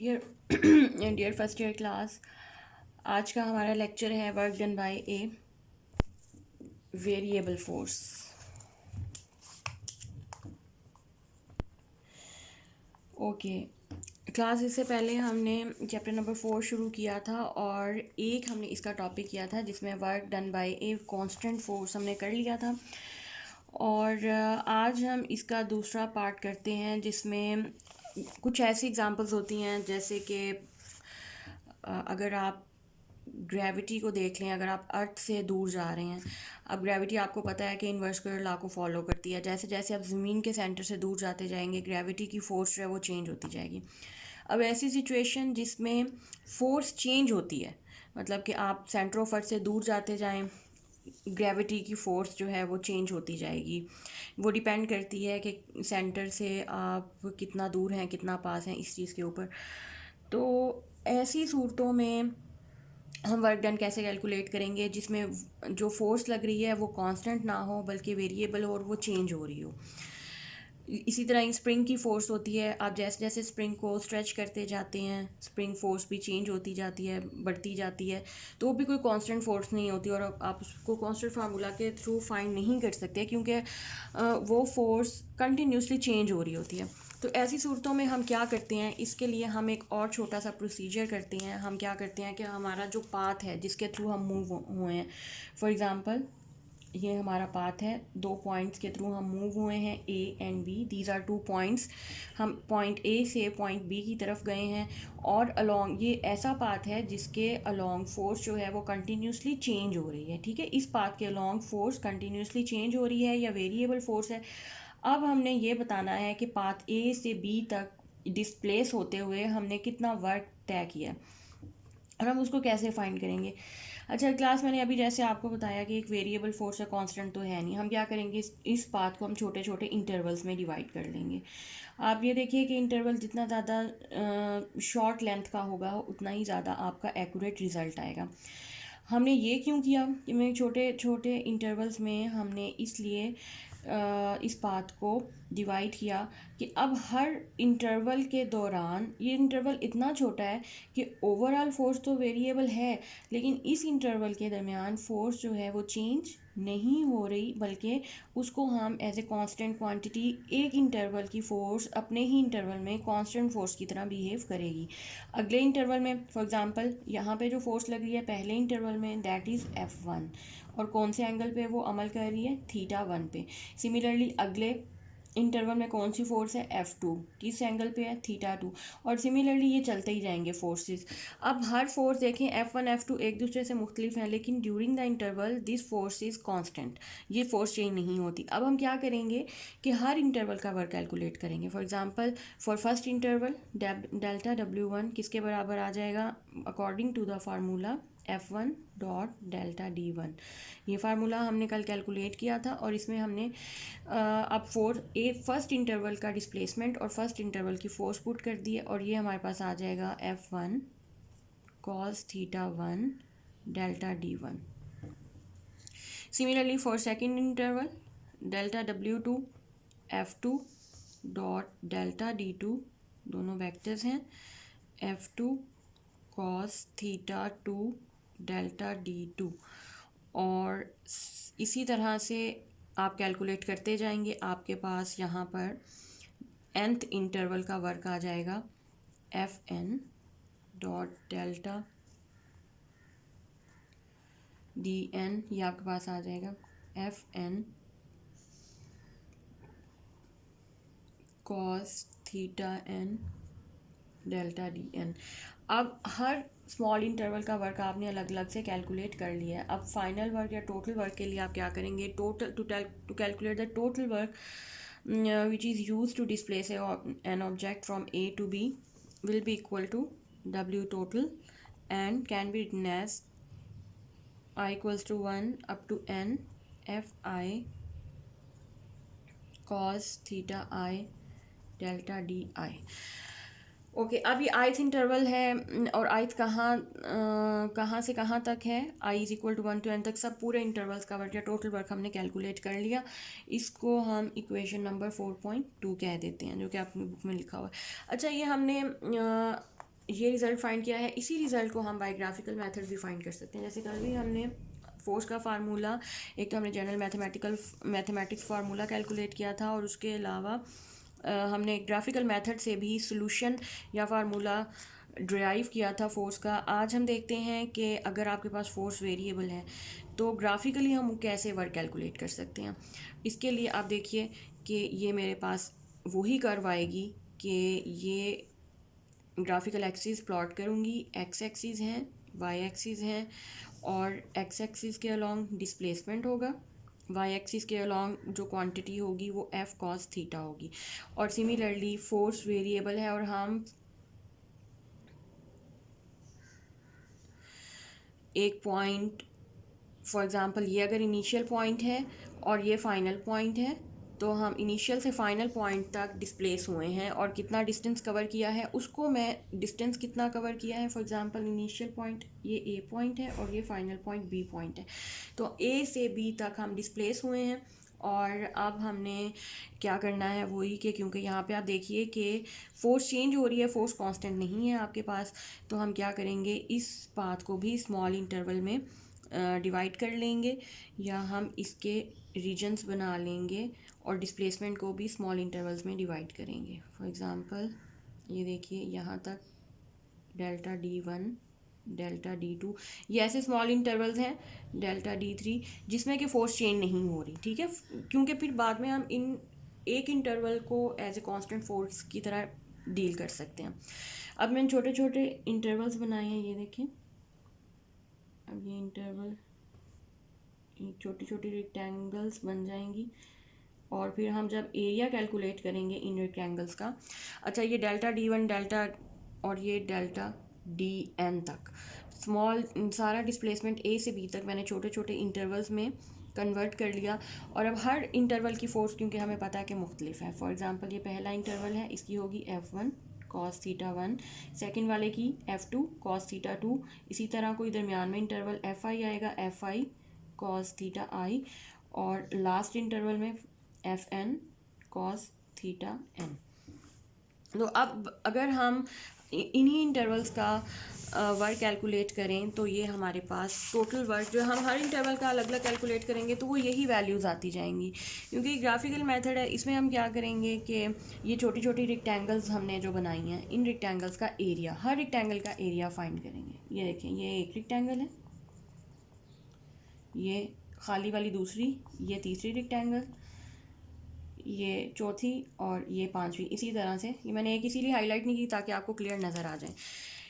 Dear dear first year class, आज का हमारा लेक्चर है work done by a variable force. Okay class, इससे पहले हमने चैप्टर नंबर 4 शुरू किया था और एक हमने इसका टॉपिक किया था जिसमें work done by a constant force हमने कर लिया था। और आज हम इसका दूसरा पार्ट करते हैं जिसमें कुछ ऐसी एग्जांपल्स होती हैं जैसे कि अगर आप ग्रेविटी को देख लें, अगर आप अर्थ से दूर जा रहे हैं। अब ग्रेविटी आपको पता है कि इन्वर्स स्क्वायर लॉ को फॉलो करती है। जैसे जैसे आप ज़मीन के सेंटर से दूर जाते जाएंगे ग्रेविटी की फ़ोर्स जो है वो चेंज होती जाएगी। अब ऐसी सिचुएशन जिसमें फ़ोर्स चेंज होती है, मतलब कि आप सेंटर ऑफ अर्थ से दूर जाते जाएं, ग्रेविटी की फ़ोर्स जो है वो चेंज होती जाएगी। वो डिपेंड करती है कि सेंटर से आप कितना दूर हैं कितना पास हैं इस चीज़ के ऊपर। तो ऐसी सूरतों में हम वर्क डन कैसे कैलकुलेट करेंगे जिसमें जो फोर्स लग रही है वो कांस्टेंट ना हो बल्कि वेरिएबल हो और वो चेंज हो रही हो। इसी तरह स्प्रिंग की फ़ोर्स होती है, आप जैसे जैसे स्प्रिंग को स्ट्रेच करते जाते हैं स्प्रिंग फोर्स भी चेंज होती जाती है, बढ़ती जाती है। तो वो भी कोई कांस्टेंट फोर्स नहीं होती और आप उसको कांस्टेंट फार्मूला के थ्रू फाइंड नहीं कर सकते क्योंकि वो फोर्स कंटिन्यूसली चेंज हो रही होती है। तो ऐसी सूरतों में हम क्या करते हैं, इसके लिए हम एक और छोटा सा प्रोसीजर करते हैं। हम क्या करते हैं कि हमारा जो पाथ है जिसके थ्रू हम मूव हुए हैं, फॉर एग्ज़ाम्पल ये हमारा पाथ है, दो पॉइंट्स के थ्रू हम मूव हुए हैं A and B, these are two points. हम पॉइंट ए से पॉइंट बी की तरफ गए हैं और अलोंग ये ऐसा पाथ है जिसके अलोंग फोर्स जो है वो कंटिन्यूसली चेंज हो रही है। ठीक है, इस पाथ के अलोंग फोर्स कंटिन्यूसली चेंज हो रही है या वेरिएबल फोर्स है। अब हमने ये बताना है कि पाथ ए से बी तक डिस्प्लेस होते हुए हमने कितना वर्क तय किया और हम उसको कैसे फाइंड करेंगे। अच्छा क्लास, मैंने अभी जैसे आपको बताया कि एक वेरिएबल फोर्स है, कांस्टेंट तो है नहीं। हम क्या करेंगे, इस पाथ को हम छोटे छोटे इंटरवल्स में डिवाइड कर लेंगे। आप ये देखिए कि इंटरवल जितना ज़्यादा शॉर्ट लेंथ का होगा उतना ही ज़्यादा आपका एक्यूरेट रिज़ल्ट आएगा। हमने ये क्यों किया कि मैं छोटे छोटे इंटरवल्स में हमने इसलिए इस पाथ को डिवाइड किया कि अब हर इंटरवल के दौरान, ये इंटरवल इतना छोटा है कि ओवरऑल फोर्स तो वेरिएबल है लेकिन इस इंटरवल के दरमियान फोर्स जो है वो चेंज नहीं हो रही बल्कि उसको हम एज ए कांस्टेंट क्वांटिटी, एक इंटरवल की फ़ोर्स अपने ही इंटरवल में कांस्टेंट फोर्स की तरह बिहेव करेगी। अगले इंटरवल में फॉर एग्जांपल यहाँ पे जो फोर्स लग रही है पहले इंटरवल में दैट इज़ F1 और कौन से एंगल पे वो अमल कर रही है, θ1 पे। सिमिलरली अगले इंटरवल में कौन सी फोर्स है, F2, किस एंगल पे है, θ2। और सिमिलरली ये चलते ही जाएंगे फोर्सेस। अब हर फोर्स देखें F1 F2 एक दूसरे से मुख्तलिफ हैं लेकिन during the interval this force is constant, ये फोर्स चेंज नहीं होती। अब हम क्या करेंगे कि हर इंटरवल का वर्क कैलकुलेट करेंगे। For example for first interval delta W1 किसके बराबर आ जाएगा, according to the formula F1 dot delta D1। ये फार्मूला हमने कल कैलकुलेट किया था और इसमें हमने अब फर्स्ट इंटरवल का डिस्प्लेसमेंट और फर्स्ट इंटरवल की फोर्स पुट कर दी है और ये हमारे पास आ जाएगा F1 cos θ1 delta D1। Similarly for second interval delta W2 F2 dot delta D2, दोनों वेक्टर्स हैं, F2 cos θ2 डेल्टा D2। और इसी तरह से आप कैलकुलेट करते जाएंगे, आपके पास यहाँ पर nth इंटरवल का वर्क आ जाएगा Fn डॉट डेल्टा Dn, ये आपके पास आ जाएगा Fn cos θn delta Dn। अब हर स्मॉल इंटरवल का वर्क आपने अलग अलग से कैलकुलेट कर लिया है। अब फाइनल वर्क या टोटल वर्क के लिए आप क्या करेंगे, total two calculate the total work which is used to displace an object from A to B will be equal to W total and can be written as I equals to 1 up to n Fi cos theta I delta DI। Okay अब ये ith interval है और ith कहाँ से कहाँ तक है, I is equal to 1 to n तक सब पूरे इंटरवल्स का वर्क या टोटल वर्क हमने कैलकुलेट कर लिया। इसको हम इक्वेशन नंबर 4.2 कह देते हैं जो कि आपकी बुक में लिखा हुआ है। अच्छा, ये हमने ये रिज़ल्ट फाइंड किया है, इसी रिज़ल्ट को हम बाय ग्राफिकल मेथड भी फाइंड कर सकते हैं। जैसे कल भी हमने फोर्स का फार्मूला, एक तो हमने जनरल मैथमेटिक्स फार्मूला कैलकुलेट किया था, और उसके अलावा हमने ग्राफिकल मेथड से भी सॉल्यूशन या फार्मूला ड्राइव किया था फोर्स का। आज हम देखते हैं कि अगर आपके पास फोर्स वेरिएबल है तो ग्राफिकली हम कैसे वर्क कैलकुलेट कर सकते हैं। इसके लिए आप देखिए कि ये मेरे पास वही कर्व आएगी कि ये ग्राफिकल एक्सिस प्लॉट करूँगी, एक्स एक्सिस हैं, वाई एक्सिस हैं, और एक्स एक्सिस के अलॉन्ग डिस्प्लेसमेंट होगा, वाई एक्सिस के अलॉन्ग जो क्वांटिटी होगी वो एफ कॉस थीटा होगी। और सिमिलरली फोर्स वेरिएबल है और हम एक पॉइंट, फॉर एग्ज़ाम्पल ये अगर इनिशियल पॉइंट है और ये फाइनल पॉइंट है, तो हम इनिशियल से फाइनल पॉइंट तक डिस्प्लेस हुए हैं और कितना डिस्टेंस कवर किया है उसको मैं डिस्टेंस कितना कवर किया है, फॉर एग्ज़ाम्पल इनिशियल पॉइंट ये ए पॉइंट है और ये फाइनल पॉइंट बी पॉइंट है, तो ए से बी तक हम डिस्प्लेस हुए हैं। और अब हमने क्या करना है वही कि क्योंकि यहाँ पे आप देखिए कि फोर्स चेंज हो रही है, फोर्स कांस्टेंट नहीं है आपके पास, तो हम क्या करेंगे, इस पाथ को भी स्मॉल इंटरवल में डिवाइड कर लेंगे, या हम इसके रीजन्स बना लेंगे और डिस्प्लेसमेंट को भी स्मॉल इंटरवल्स में डिवाइड करेंगे। फॉर एग्ज़ाम्पल ये देखिए यहाँ तक डेल्टा D1, डेल्टा D2, ये ऐसे स्मॉल इंटरवल्स हैं, डेल्टा D3, जिसमें कि फोर्स चेंज नहीं हो रही, ठीक है, क्योंकि फिर बाद में हम इन एक इंटरवल को एज ए कांस्टेंट फोर्स की तरह डील कर सकते हैं। अब मैंने छोटे छोटे इंटरवल्स बनाए हैं, ये देखें, अब ये इंटरवल छोटी छोटी रेक्टेंगल्स बन जाएंगी, और फिर हम जब एरिया कैलकुलेट करेंगे इन रेक्टेंगल्स का, अच्छा ये डेल्टा D1 डेल्टा और ये डेल्टा DN तक स्मॉल सारा डिस्प्लेसमेंट ए से बी तक मैंने छोटे छोटे इंटरवल्स में कन्वर्ट कर लिया। और अब हर इंटरवल की फोर्स क्योंकि हमें पता है कि मुख्तलिफ है, फॉर एग्ज़ाम्पल ये पहला इंटरवल है, इसकी होगी F1 कॉस थीटा 1, सेकेंड वाले की F2 कॉस थीटा 2, इसी तरह कोई दरमियान में इंटरवल FI आएगा, FI कॉस थीटा I, और लास्ट इंटरवल में FN कॉस थीटा N। तो अब अगर हम इन्हीं इंटरवल्स का वर्क कैलकुलेट करें तो ये हमारे पास टोटल वर्क जो हम हर इंटरवल का अलग अलग कैलकुलेट करेंगे तो वो यही वैल्यूज़ आती जाएंगी, क्योंकि ग्राफिकल मेथड है। इसमें हम क्या करेंगे कि ये छोटी छोटी रेक्टेंगल्स हमने जो बनाई हैं, इन रेक्टेंगल्स का एरिया, हर रेक्टेंगल का एरिया फाइंड करेंगे। ये देखें, ये एक रेक्टेंगल है, ये खाली वाली दूसरी, ये तीसरी रेक्टेंगल, ये चौथी, और ये पांचवी। इसी तरह से ये मैंने एक इसीलिए हाईलाइट नहीं की ताकि आपको क्लियर नज़र आ जाए।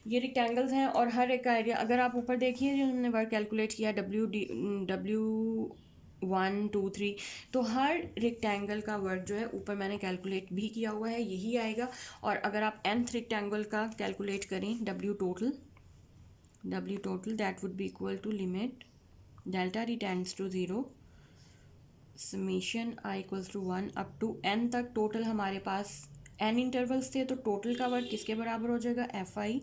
ये रेक्टेंगल्स हैं और हर एक का एरिया, अगर आप ऊपर देखिए जो हमने वर्क कैलकुलेट किया W1 2 3, तो हर रेक्टेंगल का वर्क जो है ऊपर मैंने कैलकुलेट भी किया हुआ है, यही आएगा। और अगर आप nth रेक्टेंगल का कैलकुलेट करें, W total that would be equal to limit delta D tends to 0 summation I equals to 1 up to n तक। टोटल हमारे पास n इंटरवल्स थे, तो टोटल का वर्क किसके बराबर हो जाएगा, FI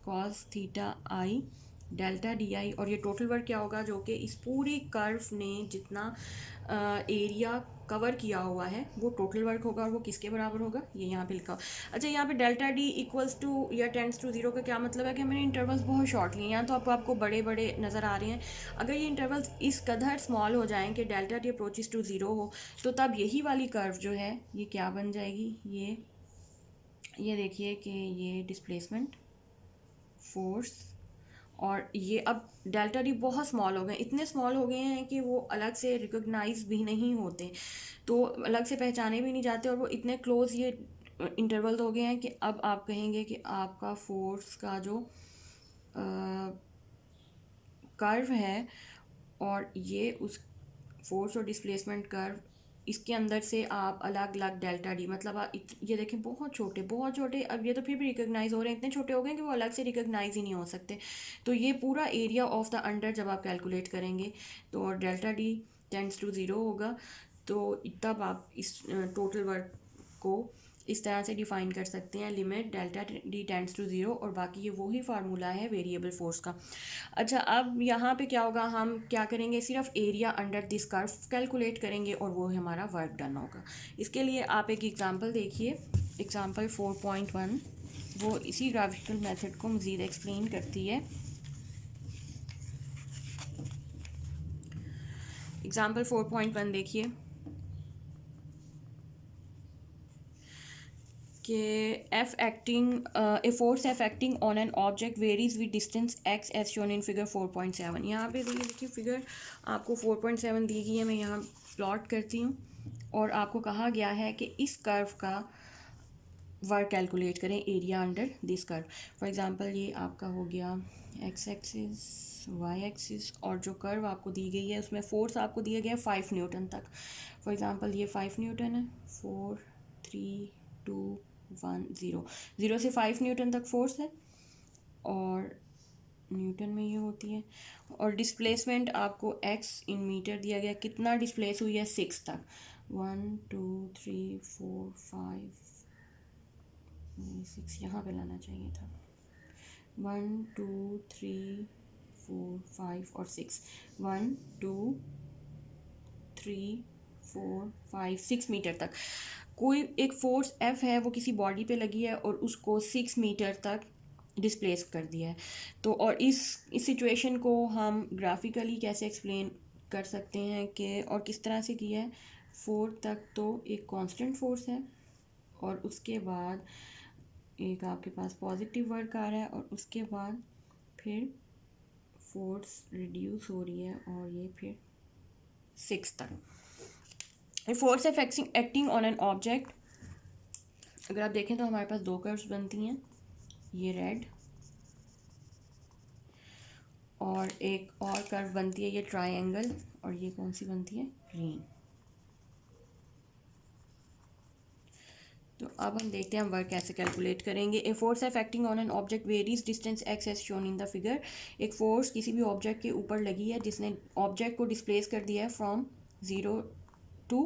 cos theta I delta DI, और ये टोटल वर्क क्या होगा, जो कि इस पूरी कर्व ने जितना एरिया कवर किया हुआ है वो टोटल वर्क होगा, और वो किसके बराबर होगा, ये यहाँ पे लिखा हो। अच्छा, यहाँ पे डेल्टा D इक्वल्स टू या टेंड्स टू 0 का क्या मतलब है कि मैंने इंटरवल्स बहुत शॉर्ट लिए हैं, तो आपको बड़े बड़े नज़र आ रहे हैं। अगर ये इंटरवल्स इस कदर स्मॉल हो जाएं कि डेल्टा D अप्रोचेस टू 0 हो, तो तब यही वाली कर्व जो है ये क्या बन जाएगी, ये देखिए कि ये डिस्प्लेसमेंट, फोर्स, और ये अब डेल्टा D बहुत स्मॉल हो गए, इतने स्मॉल हो गए हैं कि वो अलग से रिकॉग्नाइज भी नहीं होते, तो अलग से पहचाने भी नहीं जाते, और वो इतने क्लोज ये इंटरवल हो गए हैं कि अब आप कहेंगे कि आपका फोर्स का जो कर्व है और ये उस फोर्स और डिस्प्लेसमेंट कर्व, इसके अंदर से आप अलग अलग डेल्टा D, मतलब ये देखें बहुत छोटे, अब ये तो फिर भी रिकॉग्नाइज हो रहे हैं, इतने छोटे हो गए कि वो अलग से रिकॉग्नाइज ही नहीं हो सकते। तो ये पूरा एरिया ऑफ द अंडर जब आप कैलकुलेट करेंगे तो डेल्टा D टेंड्स टू 0 होगा, तो तब आप इस टोटल वर्क को इस तरह से डिफ़ाइन कर सकते हैं, limit delta D tends to 0, और बाकी ये वही फार्मूला है वेरिएबल फोर्स का। अच्छा, अब यहाँ पे क्या होगा, हम क्या करेंगे, सिर्फ area under this curve calculate करेंगे और वो हमारा वर्क डन होगा। इसके लिए आप एक एग्जांपल देखिए, एग्जांपल 4.1, वो इसी ग्राफिकल मेथड को मज़ीद एक्सप्लेन करती है। एग्जाम्पल 4.1 देखिए कि a force F acting on an object varies with distance x as shown in figure 4.7। यहाँ पे देखिए फिगर आपको 4.7 दी गई है, मैं यहाँ प्लॉट करती हूँ और आपको कहा गया है कि इस कर्व का वर्क कैलकुलेट करें area under this curve. For example ये आपका हो गया एक्स एक्सिस, वाई एक्सिस, और जो कर्व आपको दी गई है उसमें फोर्स आपको दिया गया है 5 न्यूटन तक। फॉर एग्जांपल ये 5 न्यूटन है, 4 3 2 1 0, 0 से 5 न्यूटन तक फोर्स है और न्यूटन में ये होती है। और डिस्प्लेसमेंट आपको एक्स इन मीटर दिया गया, कितना डिस्प्लेस हुई है 6 तक, 1 2 3 4 5 6 यहाँ पे लाना चाहिए था, 1 2 3 4 5 और 6, 1 2 3 4 5 6 मीटर तक कोई एक फोर्स एफ है वो किसी बॉडी पे लगी है और उसको 6 मीटर तक डिस्प्लेस कर दिया है। तो और इस सिचुएशन को हम ग्राफिकली कैसे एक्सप्लेन कर सकते हैं कि और किस तरह से किया है। 4 तक तो एक कांस्टेंट फोर्स है और उसके बाद एक आपके पास पॉजिटिव वर्क आ रहा है और उसके बाद फिर फोर्स रिड्यूस हो रही है और ये फिर 6 तक। Force of acting on an object, अगर आप देखें तो हमारे पास दो कर्व्स बनती हैं, ये रेड और एक और कर्व बनती है ये ट्रायंगल, और ये कौन सी बनती है, ग्रीन। तो अब हम देखते हैं हम वर्क कैसे कैलकुलेट करेंगे। A force affecting on an object varies distance x as shown in the figure. एक फोर्स किसी भी ऑब्जेक्ट के ऊपर लगी है जिसने ऑब्जेक्ट को डिस्प्लेस कर दिया है फ्रॉम 0 टू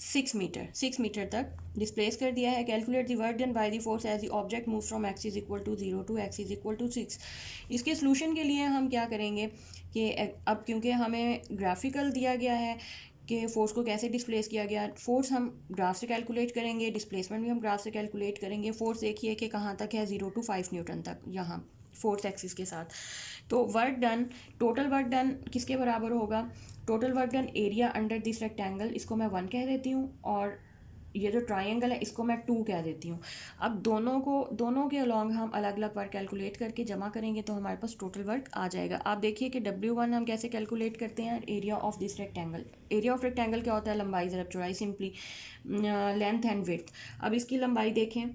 6 मीटर, 6 मीटर तक डिस्प्लेस कर दिया है। Calculate the work done by the force as the object move from x is equal to 0 to x is equal to 6। इसके सोल्यूशन के लिए हम क्या करेंगे कि अब क्योंकि हमें ग्राफिकल दिया गया है कि फ़ोर्स को कैसे डिस्प्लेस किया गया, फ़ोर्स हम ग्राफ से कैलकुलेट करेंगे, डिस्प्लेसमेंट भी हम ग्राफ से कैलकुलेट करेंगे। फ़ोर्स देखिए कि कहाँ तक है, 0 टू 5 न्यूटन तक यहाँ फोर्स एक्सिस के साथ। तो work done, total work done किसके बराबर होगा, total work done area under this rectangle, इसको मैं 1 कह देती हूँ, और ये जो ट्रायंगल है इसको मैं 2 कह देती हूँ। अब दोनों के अलॉन्ग हम अलग अलग वर्क कैलकुलेट करके जमा करेंगे तो हमारे पास टोटल वर्क आ जाएगा। आप देखिए कि W1 हम कैसे कैलकुलेट करते हैं, area of this rectangle. Area of rectangle क्या होता है, लंबाई ज़रब चौड़ाई, सिंपली लेंथ एंड विड्थ। अब इसकी लंबाई देखें,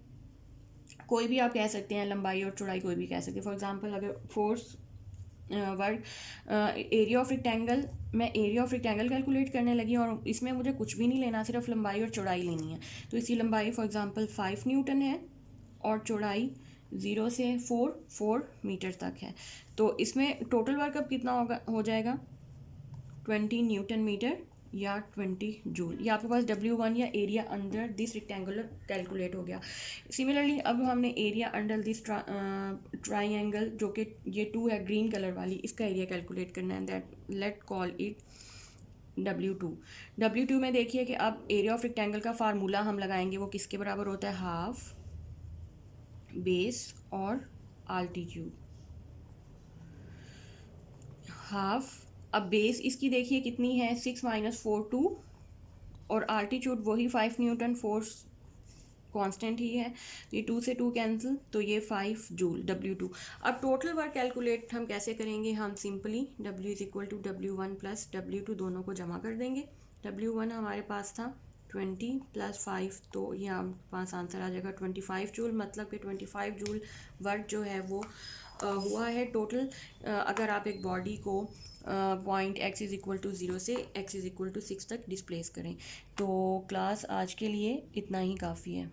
कोई भी आप कह सकते हैं, लंबाई और चौड़ाई कोई भी कह सकते हैं। फॉर एग्जांपल अगर force work area of rectangle, मैं एरिया ऑफ रेक्टेंगल कैलकुलेट करने लगी और इसमें मुझे कुछ भी नहीं लेना, सिर्फ लंबाई और चौड़ाई लेनी है। तो इसकी लंबाई फॉर एग्जांपल 5 न्यूटन है और चौड़ाई 0 से 4 मीटर तक है। तो इसमें टोटल वर्क अब कितना हो जाएगा, 20 न्यूटन मीटर या 20 जूल। ये आपके पास W1 या area under this rectangular calculate हो गया। सिमिलरली अब हमने एरिया अंडर दिस ट्राइंगल, जो कि ये 2 है ग्रीन कलर वाली, इसका एरिया कैलकुलेट करना है, that let call it W2 में देखिए कि अब एरिया ऑफ रेक्टेंगल का फार्मूला हम लगाएंगे, वो किसके बराबर होता है, हाफ बेस और आल्टीट्यूड। हाफ, अब बेस इसकी देखिए कितनी है, 6 माइनस 4 2, और आल्टीट्यूड वही 5 न्यूटन, फोर्स कांस्टेंट ही है, ये 2 से 2 कैंसिल, तो ये 5 जूल W2। अब टोटल वर्क कैलकुलेट हम कैसे करेंगे, हम simply W is equal to W1 plus W2 दोनों को जमा कर देंगे। W1 हमारे पास था 20 प्लस 5, तो ये हमारे पास आंसर आ जाएगा 25 जूल। मतलब कि 25 जूल वर्क जो है वो हुआ है टोटल। अगर आप एक बॉडी को point x is equal to 0 से x इज़ इक्वल टू 6 तक डिस्प्लेस करें। तो क्लास आज के लिए इतना ही काफ़ी है।